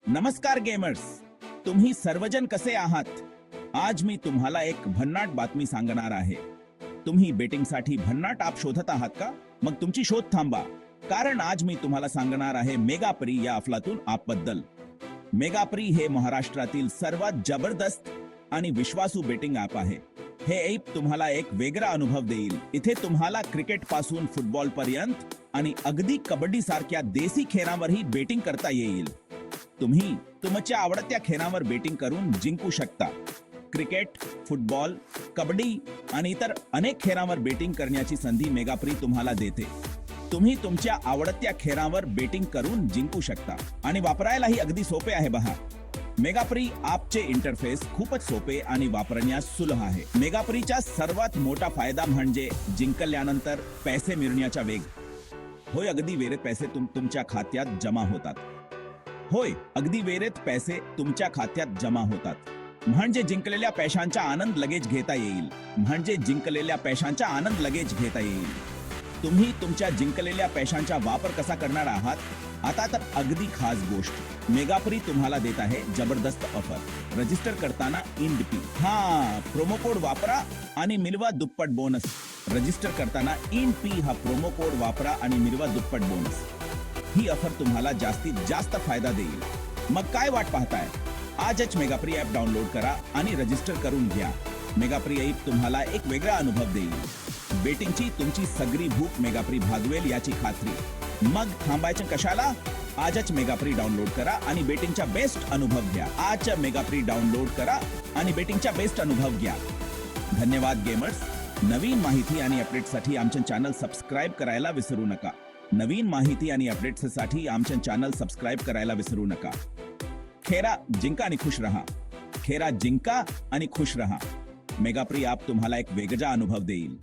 नमस्कार गेमर्स, तुम्ही सर्वजण कसे आहात? आज मी तुम्हाला एक भन्नाट बातमी सांगणार आहे. तुम्ही बेटिंगसाठी भन्नाट ॲप शोधत आहात का? मग तुमची शोध थांबा, कारण आज मी तुम्हाला सांगणार आहे मेगाप्री या अफलातून ॲपबद्दल. मेगाप्री हे महाराष्ट्रातील सर्वात जबरदस्त आणि विश्वासू बेटिंग ॲप आहे. हे ॲप तुम्हाला एक वेगळा अनुभव देईल. इथे तुम्हाला क्रिकेट पासून फुटबॉल पर्यंत आणि अगदी कबड्डी सारख्या देसी खेळांवरही बेटिंग करता येईल. तुम्ही तुमच्या आवडत्या खेळांवर बेटिंग करून जिंकू शकता. क्रिकेट, फुटबॉल, कबड्डी आणि इतर अनेक खेळांवर बेटिंग करण्याची संधी मेगाप्री तुम्हाला देते. तुम्ही तुमच्या आवडत्या खेळांवर बेटिंग करून जिंकू शकता आणि वापरायलाही अगदी सोपे आहे. पहा, मेगाप्री ॲपचे इंटरफेस खूपच सोपे आणि वापरण्यास सुलभ आहे. मेगाप्रीचा सर्वात मोठा फायदा म्हणजे जिंकल्यानंतर पैसे मिळण्याचा वेग. होय, अगदी वेळेत पैसे तुमच्या खात्यात जमा होतात. तुमच्या खात्यात जमा होतात. म्हणजे जिंकलेल्या पैशांचा आनंद लगेच घेता येईल. तुम्ही तुमच्या जिंकलेल्या पैशांचा वापर कसा करणार आहात? आता तर अगदी खास गोष्ट, मेगाप्री तुम्हाला देत आहे जबरदस्त ऑफर. रजिस्टर करताना INDP प्रोमो कोड वापरा आणि मिळवा दुप्पट बोनस. रजिस्टर करताना INDP हा प्रोमो कोड वापरा आणि मिळवा दुप्पट बोनस. ही ऑफर तुम्हाला जास्तीत जास्त फायदा देईल. मग काय वाट पाहताय? आजच मेगाप्री ॲप डाउनलोड करा आणि रजिस्टर करून घ्या. मेगाप्री ॲप तुम्हाला एक वेगळा अनुभव देईल. बेटिंगची तुमची सगळी भूक मेगाप्री भागवेल याची खात्री. मग थांबायचं कशाला? आजच मेगाप्री डाउनलोड करा आणि बेटिंगचा बेस्ट अनुभव घ्या. धन्यवाद गेमर्स. नवीन माहिती आणि अपडेट्ससाठी आमचे चॅनल सबस्क्राइब करायला विसरू नका. खेळा, जिंका आणि खुश रहा. मेगाप्री ॲप तुम्हाला एक वेगळा अनुभव देईल.